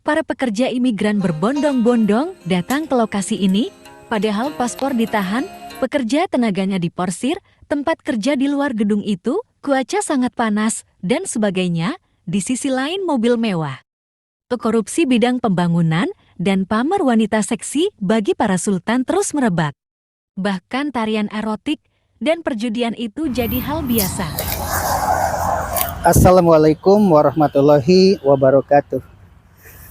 para pekerja imigran berbondong-bondong datang ke lokasi ini, padahal paspor ditahan, pekerja tenaganya diporsir, tempat kerja di luar gedung itu, cuaca sangat panas, dan sebagainya. Di sisi lain mobil mewah. Korupsi bidang pembangunan dan pamer wanita seksi bagi para sultan terus merebak. Bahkan tarian erotik dan perjudian itu jadi hal biasa. Assalamualaikum warahmatullahi wabarakatuh.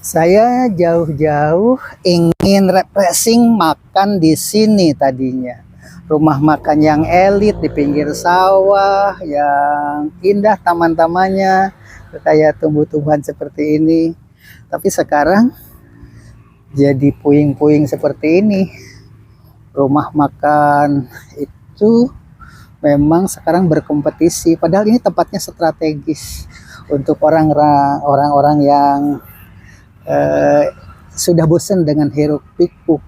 Saya jauh-jauh ingin refreshing makan di sini tadinya. Rumah makan yang elit di pinggir sawah, yang indah taman-tamannya, kayak tumbuh-tumbuhan seperti ini. Tapi sekarang jadi puing-puing seperti ini. Rumah makan itu memang sekarang berkompetisi, padahal ini tempatnya strategis untuk orang-orang yang sudah bosan dengan hiruk pikuk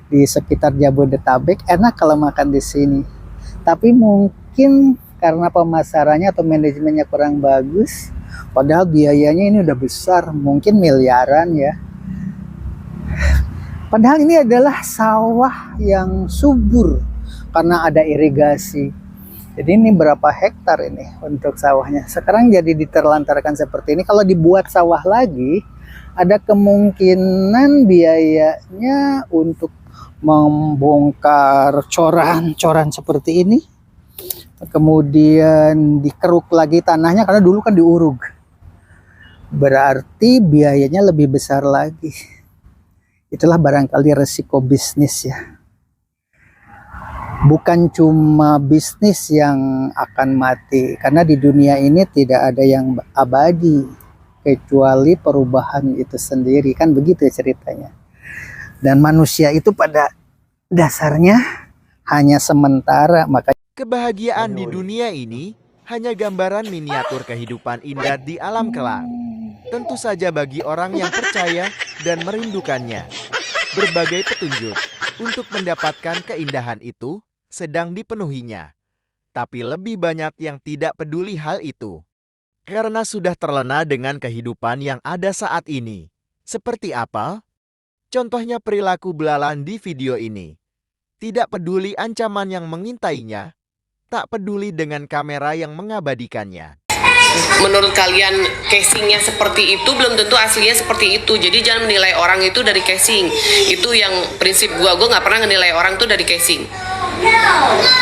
di sekitar Jabodetabek. Enak kalau makan di sini, tapi mungkin karena pemasarannya atau manajemennya kurang bagus, padahal biayanya ini udah besar, mungkin miliaran ya. Padahal ini adalah sawah yang subur karena ada irigasi. Jadi ini berapa hektar ini untuk sawahnya. Sekarang jadi diterlantarkan seperti ini. Kalau dibuat sawah lagi, ada kemungkinan biayanya untuk membongkar coran-coran seperti ini, kemudian dikeruk lagi tanahnya, karena dulu kan diurug. Berarti biayanya lebih besar lagi. Itulah barangkali resiko bisnis ya. Bukan cuma bisnis yang akan mati, karena di dunia ini tidak ada yang abadi kecuali perubahan itu sendiri, kan begitu ya ceritanya. Dan manusia itu pada dasarnya hanya sementara, makanya kebahagiaan di dunia ini hanya gambaran miniatur kehidupan indah di alam kelak. Tentu saja bagi orang yang percaya dan merindukannya. Berbagai petunjuk untuk mendapatkan keindahan itu sedang dipenuhinya. Tapi lebih banyak yang tidak peduli hal itu. Karena sudah terlena dengan kehidupan yang ada saat ini. Seperti apa? Contohnya perilaku belalang di video ini. Tidak peduli ancaman yang mengintainya, tak peduli dengan kamera yang mengabadikannya. Menurut kalian casingnya seperti itu, belum tentu aslinya seperti itu. Jadi jangan menilai orang itu dari casing. Itu yang prinsip gue nggak pernah menilai orang tuh dari casing.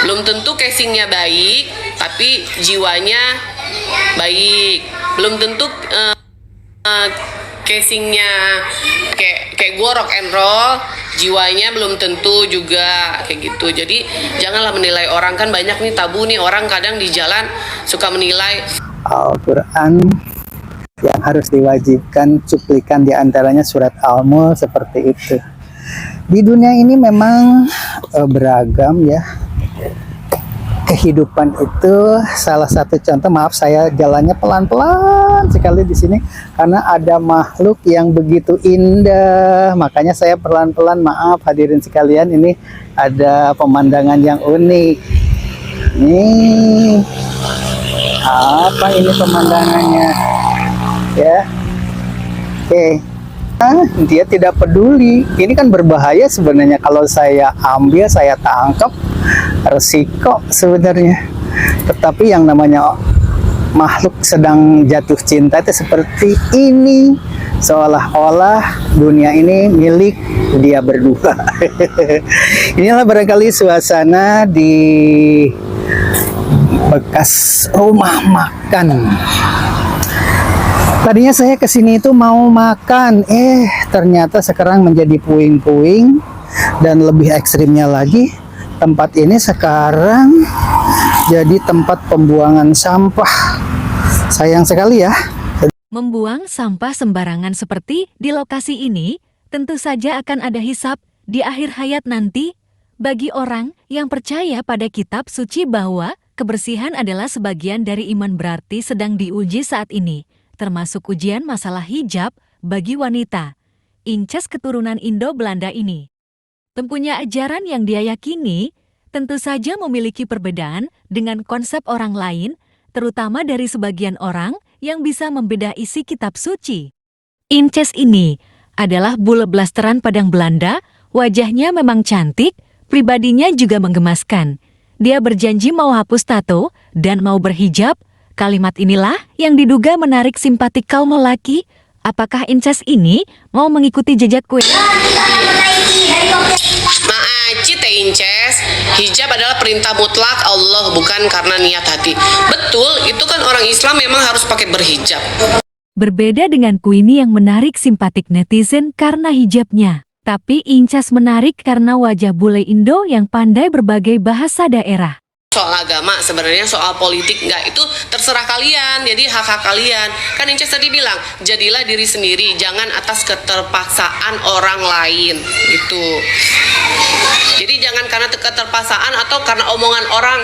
Belum tentu casingnya baik, tapi jiwanya baik. Belum tentu casingnya kayak gue rock and roll, jiwanya belum tentu juga kayak gitu. Jadi janganlah menilai orang, kan banyak nih tabu nih, orang kadang di jalan suka menilai. Al-Quran yang harus diwajibkan, cuplikan diantaranya surat Al-Mulk seperti itu. Di dunia ini memang beragam ya. Kehidupan itu salah satu contoh. Maaf, saya jalannya pelan-pelan sekali di sini karena ada makhluk yang begitu indah. Makanya saya pelan-pelan. Maaf hadirin sekalian, ini ada pemandangan yang unik. Nih, apa ini pemandangannya? Ya, oke. Dia tidak peduli. Ini kan berbahaya sebenarnya kalau saya ambil, saya tangkap, resiko sebenarnya. Tetapi yang namanya makhluk sedang jatuh cinta itu seperti ini, seolah-olah dunia ini milik dia berdua. Inilah barangkali suasana di bekas rumah makan. Tadinya saya kesini itu mau makan, ternyata sekarang menjadi puing-puing. Dan lebih ekstrimnya lagi, tempat ini sekarang jadi tempat pembuangan sampah. Sayang sekali ya. Membuang sampah sembarangan seperti di lokasi ini, tentu saja akan ada hisab di akhir hayat nanti. Bagi orang yang percaya pada kitab suci bahwa kebersihan adalah sebagian dari iman, berarti sedang diuji saat ini, termasuk ujian masalah hijab bagi wanita. Inces keturunan Indo-Belanda ini mempunyai ajaran yang dia yakini tentu saja memiliki perbedaan dengan konsep orang lain, terutama dari sebagian orang yang bisa membedah isi kitab suci. Inces ini adalah bule blasteran Padang Belanda. Wajahnya memang cantik, pribadinya juga menggemaskan. Dia berjanji mau hapus tato dan mau berhijab. Kalimat inilah yang diduga menarik simpatik kaum lelaki. Apakah Inces ini mau mengikuti jejak kue? Maaci teh Inces, hijab adalah perintah mutlak Allah, bukan karena niat hati. Betul, itu kan orang Islam memang harus pakai berhijab. Berbeda dengan Queenie yang menarik simpatik netizen karena hijabnya. Tapi Inces menarik karena wajah bule Indo yang pandai berbagai bahasa daerah. Soal agama, sebenarnya soal politik enggak, itu terserah kalian, jadi hak-hak kalian. Kan Inces tadi bilang, jadilah diri sendiri, jangan atas keterpaksaan orang lain, gitu. Jadi jangan karena keterpaksaan atau karena omongan orang,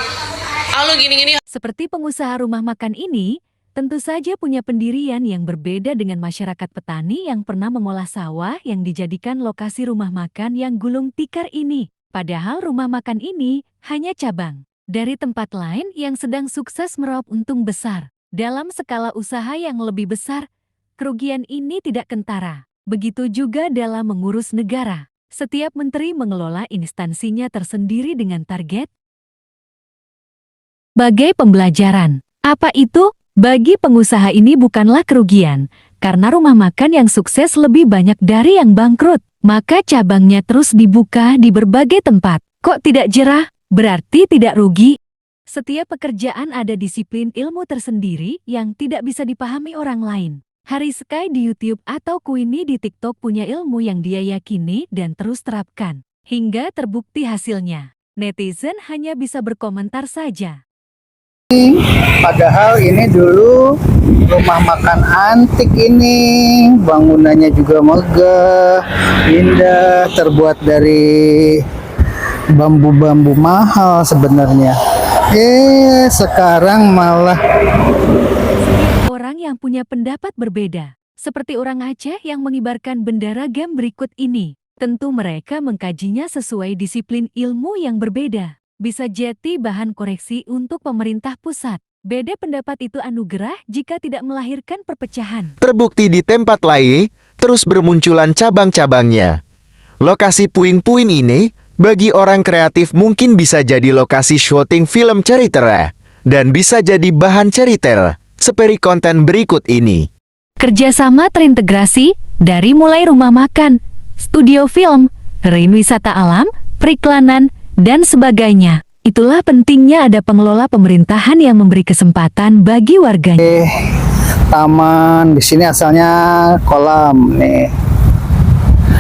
lo gini-gini. Seperti pengusaha rumah makan ini, tentu saja punya pendirian yang berbeda dengan masyarakat petani yang pernah mengolah sawah yang dijadikan lokasi rumah makan yang gulung tikar ini. Padahal rumah makan ini hanya cabang dari tempat lain yang sedang sukses meraup untung besar. Dalam skala usaha yang lebih besar, kerugian ini tidak kentara. Begitu juga dalam mengurus negara. Setiap menteri mengelola instansinya tersendiri dengan target. Bagai pembelajaran, apa itu? Bagi pengusaha ini bukanlah kerugian, karena rumah makan yang sukses lebih banyak dari yang bangkrut. Maka cabangnya terus dibuka di berbagai tempat. Kok tidak jerah? Berarti tidak rugi. Setiap pekerjaan ada disiplin ilmu tersendiri yang tidak bisa dipahami orang lain. Hari Sky di YouTube atau Queenie di TikTok punya ilmu yang dia yakini dan terus terapkan. Hingga terbukti hasilnya. Netizen hanya bisa berkomentar saja. Padahal ini dulu rumah makan antik ini, bangunannya juga megah, indah, terbuat dari bambu-bambu mahal sebenarnya. Sekarang malah orang yang punya pendapat berbeda, seperti orang Aceh yang mengibarkan bendera game berikut ini. Tentu mereka mengkajinya sesuai disiplin ilmu yang berbeda. Bisa jadi bahan koreksi untuk pemerintah pusat. Beda pendapat itu anugerah jika tidak melahirkan perpecahan. Terbukti di tempat lain, terus bermunculan cabang-cabangnya. Lokasi puing-puing ini, bagi orang kreatif mungkin bisa jadi lokasi syuting film cerita, dan bisa jadi bahan cerita, seperti konten berikut ini. Kerjasama terintegrasi, dari mulai rumah makan, studio film, rin wisata alam, periklanan, dan sebagainya. Itulah pentingnya ada pengelola pemerintahan yang memberi kesempatan bagi warganya. taman, di sini asalnya kolam nih.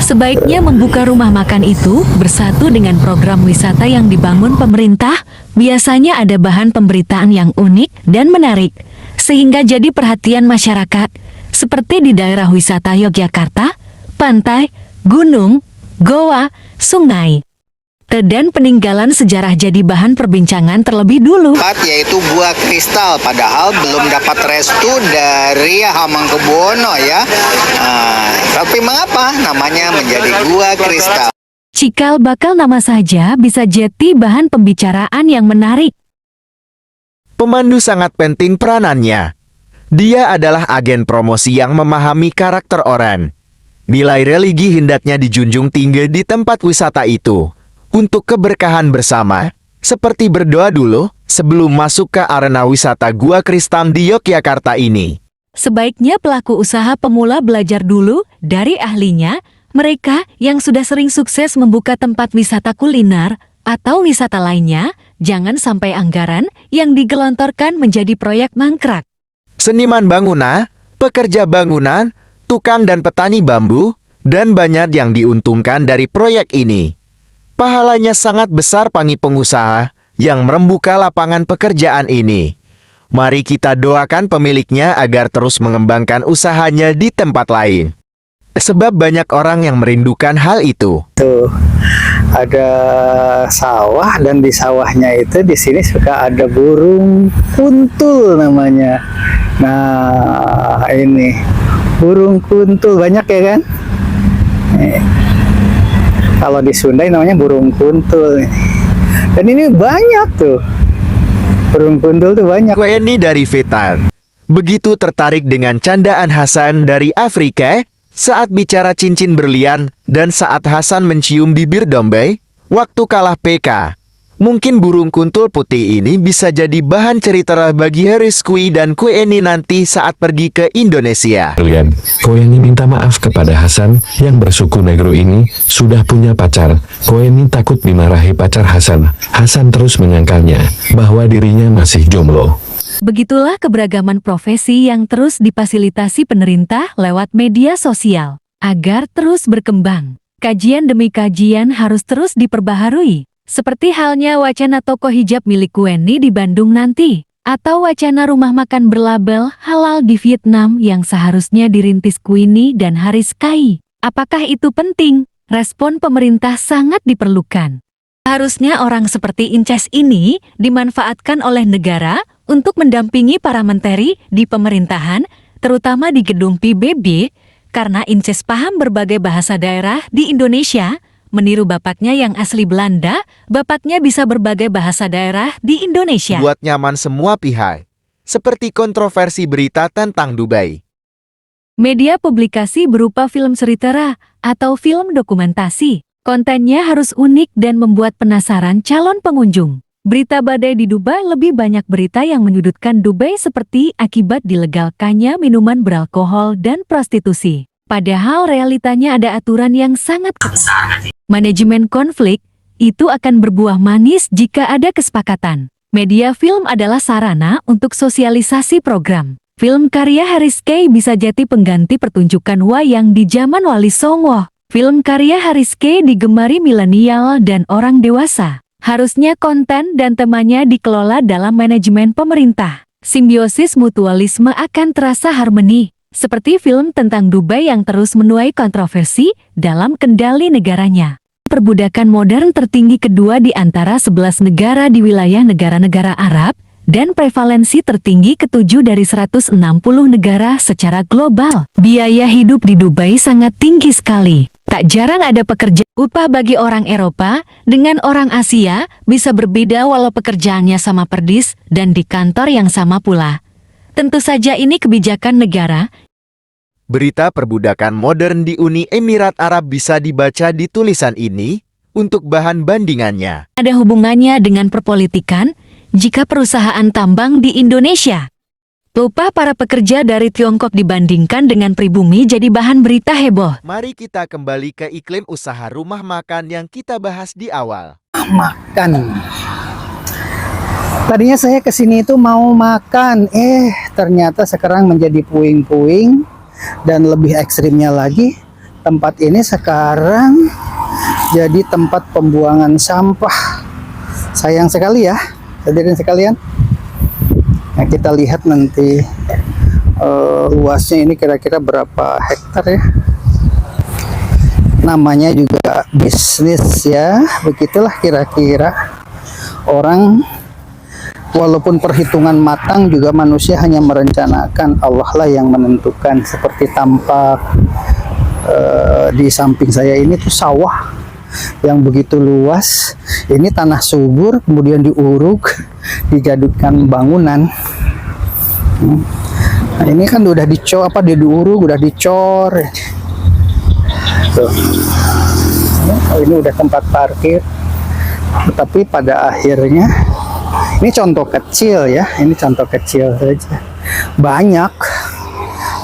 Sebaiknya membuka rumah makan itu bersatu dengan program wisata yang dibangun pemerintah. Biasanya ada bahan pemberitaan yang unik dan menarik, sehingga jadi perhatian masyarakat, seperti di daerah wisata Yogyakarta, pantai, gunung, goa, sungai. Dan peninggalan sejarah jadi bahan perbincangan terlebih dulu. Yaitu gua kristal, padahal belum dapat restu dari Hamengkubuwono ya. Tapi mengapa namanya menjadi gua kristal? Cikal bakal nama saja bisa jadi bahan pembicaraan yang menarik. Pemandu sangat penting peranannya. Dia adalah agen promosi yang memahami karakter orang. Nilai religi hendaknya dijunjung tinggi di tempat wisata itu. Untuk keberkahan bersama, seperti berdoa dulu sebelum masuk ke arena wisata Gua Kristal di Yogyakarta ini. Sebaiknya pelaku usaha pemula belajar dulu dari ahlinya, mereka yang sudah sering sukses membuka tempat wisata kuliner atau wisata lainnya, jangan sampai anggaran yang digelontorkan menjadi proyek mangkrak. Seniman bangunan, pekerja bangunan, tukang dan petani bambu, dan banyak yang diuntungkan dari proyek ini. Pahalanya sangat besar bagi pengusaha yang membuka lapangan pekerjaan ini. Mari kita doakan pemiliknya agar terus mengembangkan usahanya di tempat lain. Sebab banyak orang yang merindukan hal itu. Tuh, ada sawah dan di sawahnya itu di sini suka ada burung kuntul namanya. Nah, ini burung kuntul banyak ya kan? Kalau di Sunda namanya burung kuntul. Dan ini banyak tuh. Burung kuntul tuh banyak. Queenie dari Vietnam begitu tertarik dengan candaan Hasan dari Afrika, Saat bicara cincin berlian dan saat Hasan mencium bibir Dombey, waktu kalah PK. Mungkin burung kuntul putih ini bisa jadi bahan cerita bagi Haris Kui dan Kueni nanti saat pergi ke Indonesia. Kalian, Koeni minta maaf kepada Hasan yang bersuku negro ini sudah punya pacar. Koeni takut dimarahi pacar Hasan. Hasan terus menyangkalnya bahwa dirinya masih jomblo. Begitulah keberagaman profesi yang terus difasilitasi pemerintah lewat media sosial. Agar terus berkembang, kajian demi kajian harus terus diperbaharui. Seperti halnya wacana toko hijab milik Kueni di Bandung nanti, atau wacana rumah makan berlabel halal di Vietnam yang seharusnya dirintis Kueni dan Haris Kai. Apakah itu penting? Respon pemerintah sangat diperlukan. Harusnya orang seperti Inces ini dimanfaatkan oleh negara untuk mendampingi para menteri di pemerintahan, terutama di gedung PBB, karena Inces paham berbagai bahasa daerah di Indonesia. Meniru bapaknya yang asli Belanda, bapaknya bisa berbagai bahasa daerah di Indonesia. Buat nyaman semua pihak. Seperti kontroversi berita tentang Dubai. Media publikasi berupa film seritera atau film dokumentasi. Kontennya harus unik dan membuat penasaran calon pengunjung. Berita badai di Dubai lebih banyak berita yang menyudutkan Dubai seperti akibat dilegalkannya minuman beralkohol dan prostitusi. Padahal realitanya ada aturan yang sangat ketat. Manajemen konflik itu akan berbuah manis jika ada kesepakatan. Media film adalah sarana untuk sosialisasi program. Film karya Haris Kay bisa jadi pengganti pertunjukan wayang di zaman Wali Songo. Film karya Haris Kay digemari milenial dan orang dewasa. Harusnya konten dan temanya dikelola dalam manajemen pemerintah. Simbiosis mutualisme akan terasa harmoni. Seperti film tentang Dubai yang terus menuai kontroversi dalam kendali negaranya. Perbudakan modern tertinggi kedua di antara 11 negara di wilayah negara-negara Arab, dan prevalensi tertinggi ketujuh dari 160 negara secara global. Biaya hidup di Dubai sangat tinggi sekali. Tak jarang ada pekerja upah bagi orang Eropa dengan orang Asia bisa berbeda walau pekerjaannya sama persis dan di kantor yang sama pula. Tentu saja ini kebijakan negara. Berita perbudakan modern di Uni Emirat Arab bisa dibaca di tulisan ini untuk bahan bandingannya. Ada hubungannya dengan perpolitikan jika perusahaan tambang di Indonesia. Upah para pekerja dari Tiongkok dibandingkan dengan pribumi jadi bahan berita heboh. Mari kita kembali ke iklim usaha rumah makan yang kita bahas di awal. Makan. Tadinya saya kesini itu mau makan, ternyata sekarang menjadi puing-puing dan lebih ekstrimnya lagi, tempat ini sekarang jadi tempat pembuangan sampah. Sayang sekali ya, hadirin sekalian. Nah, kita lihat nanti luasnya ini kira-kira berapa hektar ya. Namanya juga bisnis ya, begitulah kira-kira. Orang walaupun perhitungan matang juga manusia hanya merencanakan, Allah lah yang menentukan. Seperti tampak di samping saya ini tuh sawah yang begitu luas. Ini tanah subur kemudian diuruk, dijadikan bangunan. Nah, ini kan udah dicor, diuruk, udah dicor. Tuh. Oh, ini udah tempat parkir. Tapi pada akhirnya ini contoh kecil ya, ini contoh kecil saja. Banyak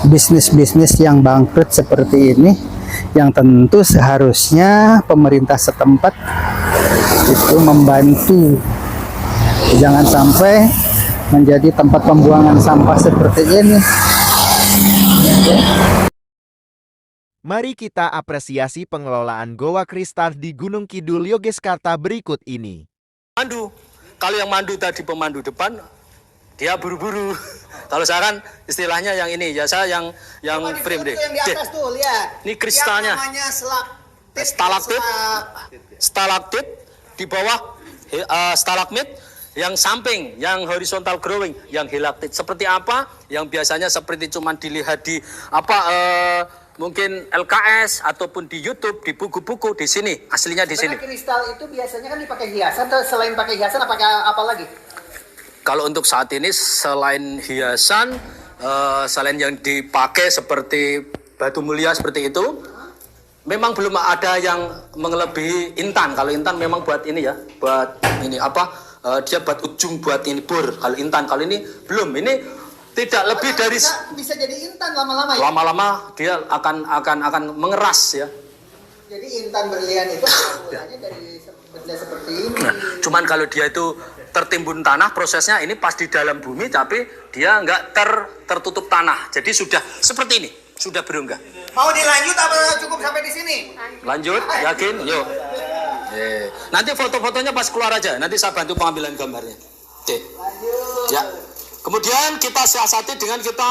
bisnis-bisnis yang bangkrut seperti ini, yang tentu seharusnya pemerintah setempat itu membantu. Jangan sampai menjadi tempat pembuangan sampah seperti ini. Mari kita apresiasi pengelolaan Goa Kristal di Gunung Kidul, Yogyakarta berikut ini. Mandu. Kalau yang mandu tadi pemandu depan, dia buru-buru. Kalau saya kan istilahnya yang ini, ya saya yang frame deh. Yang di atas tuh, lihat. Ini kristalnya. Yang namanya stalaktit di bawah stalagmit, yang samping, yang horizontal growing, yang hilaktit. Seperti apa? Yang biasanya seperti cuman dilihat di mungkin LKS ataupun di YouTube, di buku-buku, di sini, aslinya di sini. Kristal itu biasanya kan dipakai hiasan, selain pakai hiasan pakai apa lagi? Kalau untuk saat ini selain hiasan, selain yang dipakai seperti batu mulia seperti itu. Memang belum ada yang melebihi Intan. Kalau Intan memang buat ini ya, buat ini apa? Dia buat ujung buat ini bor. Kalau Intan, kalau ini belum. Ini tidak lebih dari bisa jadi intan lama-lama ya. Lama-lama dia akan mengeras ya. Jadi intan berlian itu mulanya dari benda seperti ini. Nah, cuman kalau dia itu tertimbun tanah, prosesnya ini pas di dalam bumi, tapi dia nggak tertutup tanah. Jadi sudah seperti ini, sudah berunggah. Mau dilanjut apa cukup sampai di sini? Lanjut, yakin? Yuk. Nanti foto-fotonya pas keluar aja. Nanti saya bantu pengambilan gambarnya. Oke. Ya. Kemudian kita siasati dengan kita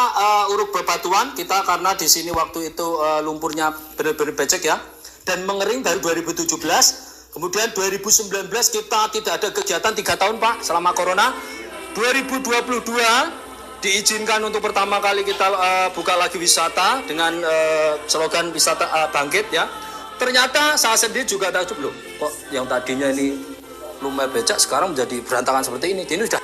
uruk bebatuan. Kita karena di sini waktu itu lumpurnya benar-benar becek ya. Dan mengering baru 2017. Kemudian 2019 kita tidak ada kegiatan 3 tahun Pak selama corona. 2022 diizinkan untuk pertama kali kita buka lagi wisata dengan slogan wisata bangkit ya. Ternyata saya sendiri juga takjub loh. Kok yang tadinya ini lumayan becak sekarang menjadi berantakan seperti ini. Ini sudah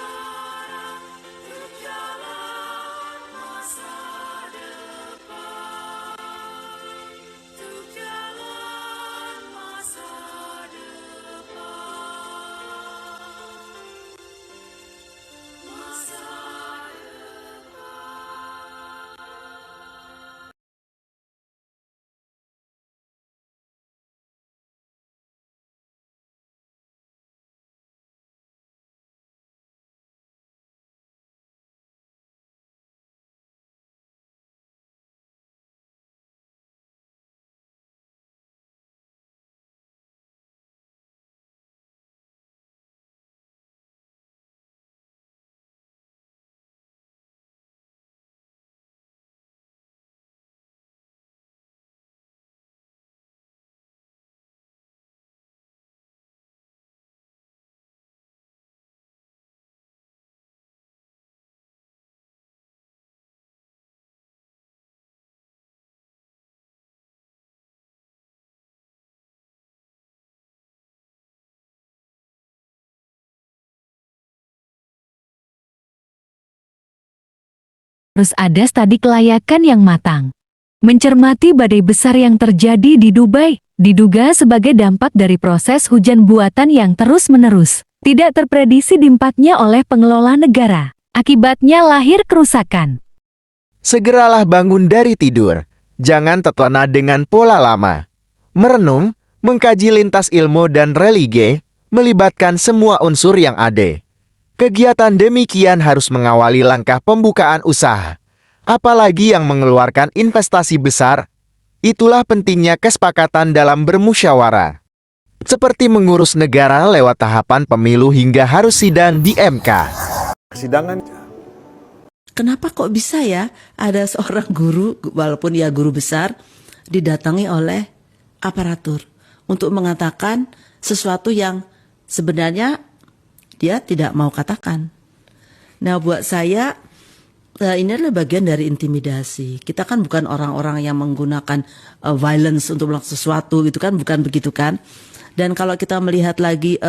Harus ada studi kelayakan yang matang. Mencermati badai besar yang terjadi di Dubai, diduga sebagai dampak dari proses hujan buatan yang terus-menerus, tidak terprediksi dampaknya oleh pengelola negara. Akibatnya lahir kerusakan. Segeralah bangun dari tidur. Jangan terlena dengan pola lama. Merenung, mengkaji lintas ilmu dan religi, melibatkan semua unsur yang ada. Kegiatan demikian harus mengawali langkah pembukaan usaha. Apalagi yang mengeluarkan investasi besar. Itulah pentingnya kesepakatan dalam bermusyawarah. Seperti mengurus negara lewat tahapan pemilu hingga harus sidang di MK. Persidangan. Kenapa kok bisa ya ada seorang guru, walaupun ia guru besar, didatangi oleh aparatur untuk mengatakan sesuatu yang sebenarnya dia tidak mau katakan. Nah, buat saya ini adalah bagian dari intimidasi. Kita kan bukan orang-orang yang menggunakan violence untuk melakukan sesuatu gitu kan, bukan begitu kan. Dan kalau kita melihat lagi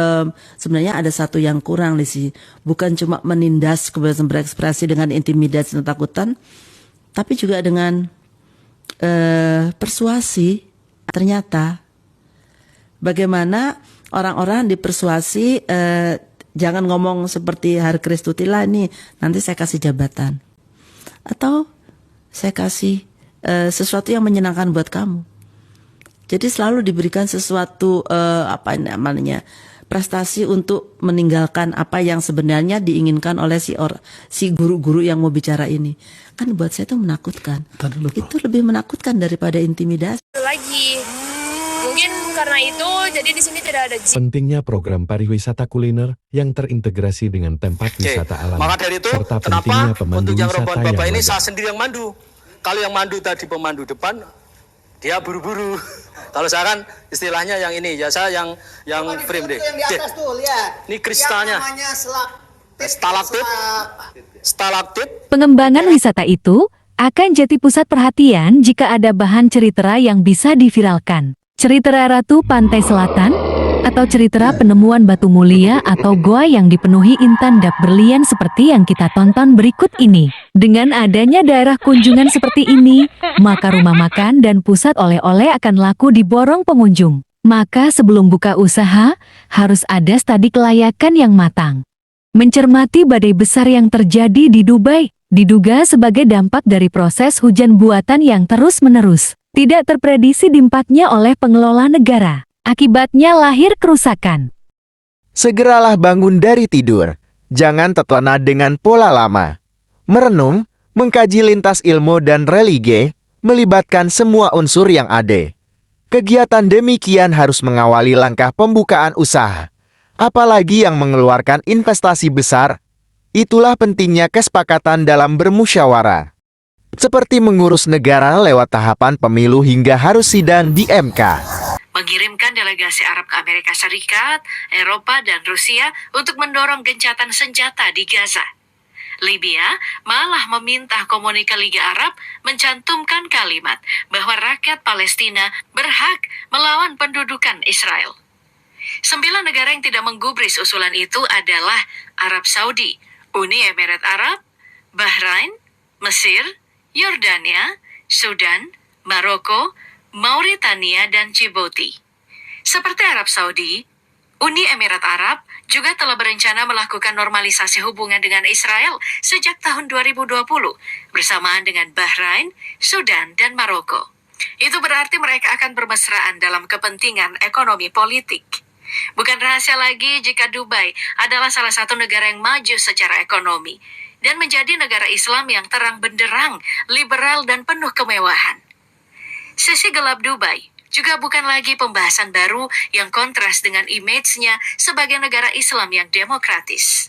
sebenarnya ada satu yang kurang di sini. Bukan cuma menindas kebebasan berekspresi dengan intimidasi dan takutan, tapi juga dengan persuasi. Ternyata bagaimana orang-orang dipersuasi jangan ngomong seperti Hari Kristutila nih, nanti saya kasih jabatan. Atau saya kasih sesuatu yang menyenangkan buat kamu. Jadi selalu diberikan sesuatu prestasi untuk meninggalkan apa yang sebenarnya diinginkan oleh si guru-guru yang mau bicara ini. Kan buat saya itu menakutkan. Itu lebih menakutkan daripada intimidasi. Lagi. Mungkin karena itu jadi di sini tidak ada Pentingnya program pariwisata kuliner yang terintegrasi dengan tempat wisata alam. Maka dari itu, serta kenapa pentingnya pemandu untuk yang wisata rombongan yang Bapak ini wadah. saya sendiri yang mandu. Kalau yang mandu tadi pemandu depan, dia buru-buru. Kalau saya kan istilahnya yang ini, ya saya yang frame deh. Yang di atas tuh, lihat. Ini kristalnya. Yang namanya Stalaktit. Pengembangan wisata itu akan jadi pusat perhatian jika ada bahan cerita yang bisa diviralkan. Cerita Ratu Pantai Selatan, Atau cerita penemuan batu mulia atau goa yang dipenuhi intan dan berlian seperti yang kita tonton berikut ini. Dengan adanya daerah kunjungan seperti ini, maka rumah makan dan pusat oleh-oleh akan laku di borong pengunjung. Maka sebelum buka usaha, harus ada studi kelayakan yang matang. Mencermati badai besar yang terjadi di Dubai, diduga sebagai dampak dari proses hujan buatan yang terus-menerus, tidak terprediksi dampaknya oleh pengelola negara. Akibatnya lahir kerusakan. Segeralah bangun dari tidur. Jangan terlena dengan pola lama. Merenung, mengkaji lintas ilmu dan religi, melibatkan semua unsur yang ada. Kegiatan demikian harus mengawali langkah pembukaan usaha. Apalagi yang mengeluarkan investasi besar. Itulah pentingnya kesepakatan dalam bermusyawarah. Seperti mengurus negara lewat tahapan pemilu hingga harus sidang di MK. Mengirimkan delegasi Arab ke Amerika Serikat, Eropa, dan Rusia untuk mendorong gencatan senjata di Gaza. Libya malah meminta Komunika Liga Arab mencantumkan kalimat bahwa rakyat Palestina berhak melawan pendudukan Israel. 9 negara yang tidak menggubris usulan itu adalah Arab Saudi, Uni Emirat Arab, Bahrain, Mesir, Yordania, Sudan, Maroko, Mauritania, dan Djibouti. Seperti Arab Saudi, Uni Emirat Arab juga telah berencana melakukan normalisasi hubungan dengan Israel sejak tahun 2020 bersamaan dengan Bahrain, Sudan, dan Maroko. Itu berarti mereka akan bermesraan dalam kepentingan ekonomi politik. Bukan rahasia lagi jika Dubai adalah salah satu negara yang maju secara ekonomi dan menjadi negara Islam yang terang benderang, liberal, dan penuh kemewahan. Sisi gelap Dubai juga bukan lagi pembahasan baru yang kontras dengan image-nya sebagai negara Islam yang demokratis.